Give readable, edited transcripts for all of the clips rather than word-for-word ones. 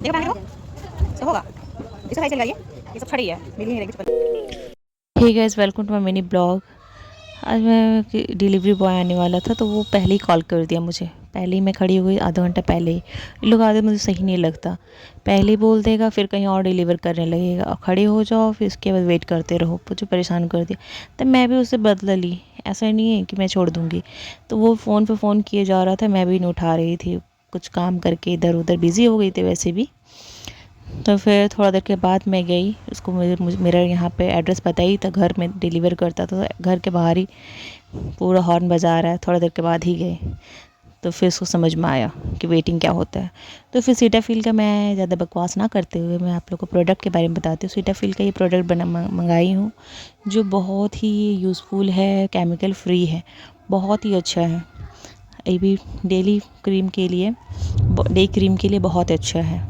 देखो बनाने को सब होगा। इसका साइज चल गई है, ये सब खड़ी है, मिल नहीं रही कुछ। Hey guys, welcome to my mini blog. आज मैं डिलीवरी बॉय आने वाला था तो वो पहले ही कॉल कर दिया मुझे। पहले ही मैं खड़ी हो गई आधा घंटा पहले ही। ये लोग आधे मुझे सही नहीं लगता, पहले ही बोल देगा फिर कहीं और डिलीवर करने लगेगा और खड़े हो जाओ फिर उसके बाद वेट करते रहो। मुझे परेशान कर दिया तब मैं भी उससे बदला ली। ऐसा नहीं है कि मैं छोड़ दूँगी। तो वो फ़ोन पे फ़ोन किए जा रहा था, मैं भी नहीं उठा रही थी, कुछ काम करके इधर उधर बिज़ी हो गई थी वैसे भी। तो फिर थोड़ा देर के बाद मैं गई, उसको मेरा यहाँ पे एड्रेस बताई तो घर में डिलीवर करता था, तो घर के बाहर ही पूरा हॉर्न बजा रहा है। थोड़ा देर के बाद ही गए तो फिर उसको समझ में आया कि वेटिंग क्या होता है। तो फिर सीटाफील का, मैं ज़्यादा बकवास ना करते हुए मैं आप लोग को प्रोडक्ट के बारे में बताती हूँ। सीटाफील का ये प्रोडक्ट मंगाई हूँ जो बहुत ही यूज़फुल है, केमिकल फ्री है, बहुत ही अच्छा है। ये भी डेली क्रीम के लिए, डे क्रीम के लिए बहुत अच्छा है।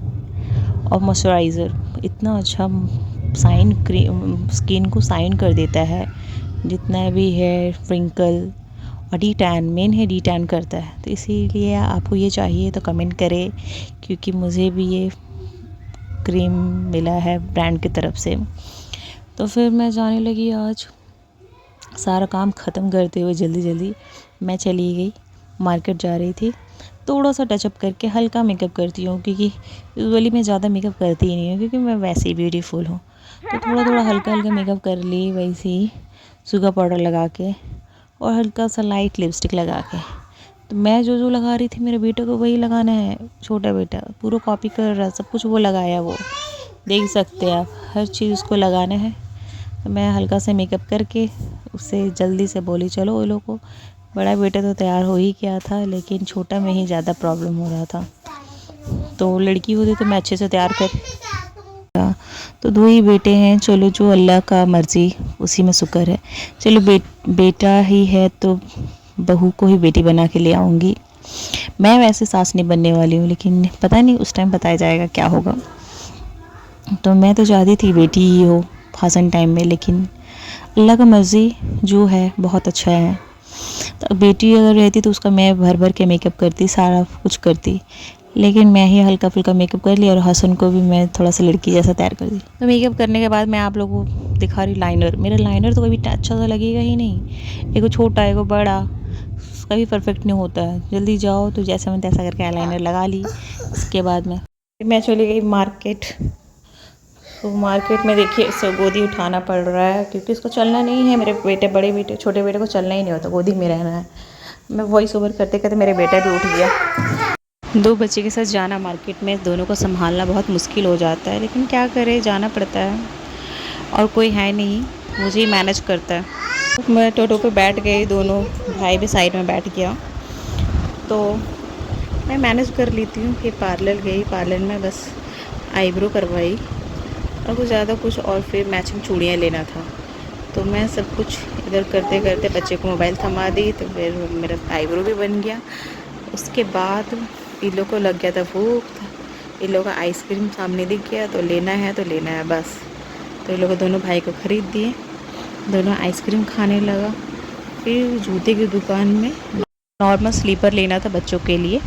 और मॉइस्चराइज़र इतना अच्छा साइन क्रीम स्किन को साइन कर देता है, जितना भी है रिंकल। और डी टैन मेन है, डी टैन करता है। तो इसीलिए आपको ये चाहिए तो कमेंट करें, क्योंकि मुझे भी ये क्रीम मिला है ब्रांड की तरफ से। तो फिर मैं जाने लगी। आज सारा काम ख़त्म करते हुए जल्दी जल्दी मैं चली गई, मार्केट जा रही थी। थोड़ा सा टचअप करके हल्का मेकअप करती हूँ, क्योंकि यूजुअली मैं ज़्यादा मेकअप करती ही नहीं हूँ, क्योंकि मैं वैसे ही ब्यूटीफुल हूँ। तो थोड़ा थोड़ा हल्का हल्का मेकअप कर ली, वैसे ही शुगर पाउडर लगा के और हल्का सा लाइट लिपस्टिक लगा के। तो मैं जो जो लगा रही थी मेरे बेटे को वही लगाना है। छोटा बेटा पूरा कॉपी कर रहा, सब कुछ वो लगाया, वो देख सकते हैं आप, हर चीज़ उसको लगाना है। तो मैं हल्का से मेकअप करके उससे जल्दी से बोली चलो। वो लोग को, बड़ा बेटा तो तैयार हो ही गया था, लेकिन छोटा में ही ज़्यादा प्रॉब्लम हो रहा था। तो लड़की होती तो मैं अच्छे से तैयार कर। तो दो ही बेटे हैं, चलो जो अल्लाह का मर्ज़ी उसी में शुक्र है। चलो बेटा ही है तो बहू को ही बेटी बना के ले आऊँगी। मैं वैसे सास नहीं बनने वाली हूँ, लेकिन पता नहीं उस टाइम बताया जाएगा क्या होगा। तो मैं तो चाहती थी बेटी ही हो भाषण टाइम में, लेकिन अल्लाह का मर्ज़ी जो है बहुत अच्छा है। तो बेटी अगर रहती तो उसका मैं भर भर के मेकअप करती, सारा कुछ करती, लेकिन मैं ही हल्का फुल्का मेकअप कर लिया और हसन को भी मैं थोड़ा सा लड़की जैसा तैयार कर दी। तो मेकअप करने के बाद मैं आप लोगों को दिखा रही लाइनर। मेरा लाइनर तो कभी अच्छा सा लगेगा ही नहीं, एगो छोटा एगो बड़ा, कभी परफेक्ट नहीं होता है। जल्दी जाओ तो जैसा मैं तैसा करके आईलाइनर लगा ली। इसके बाद मैं चली गई मार्केट। तो मार्केट में देखिए इसको गोदी उठाना पड़ रहा है, क्योंकि इसको चलना नहीं है। मेरे बेटे, बड़े बेटे, छोटे बेटे को चलना ही नहीं होता, गोदी में रहना है। मैं वॉइस ओवर करते करते मेरे बेटा भी उठ गया। दो बच्चे के साथ जाना मार्केट में, दोनों को संभालना बहुत मुश्किल हो जाता है, लेकिन क्या करें, जाना पड़ता है और कोई है नहीं, मुझे ही मैनेज करता है। मैं टोटो पे बैठ गई, दोनों भाई भी साइड में बैठ गया, तो मैं मैनेज कर लेती हूँ। फिर पार्लर गई, पार्लर में बस आईब्रो करवाई और कुछ ज़्यादा कुछ, और फिर मैचिंग चूड़ियाँ लेना था। तो मैं सब कुछ इधर करते करते बच्चे को मोबाइल थमा दी, तो फिर मेरा आईब्रो भी बन गया। उसके बाद इन लोग को लग गया था भूख, इन लोग का आइसक्रीम सामने दिख गया, तो लेना है तो लेना है बस। तो इन लोग दोनों भाई को ख़रीद दिए, दोनों आइसक्रीम खाने लगा। फिर जूते की दुकान में नॉर्मल स्लीपर लेना था बच्चों के लिए,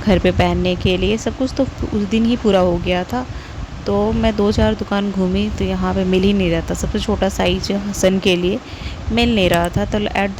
घर पे पहनने के लिए, सब कुछ तो उस दिन ही पूरा हो गया था। तो मैं 2-4 दुकान घूमी, तो यहाँ पे मिल ही नहीं रहा था। सबसे छोटा साइज हसन के लिए मिल नहीं रहा था। तो एट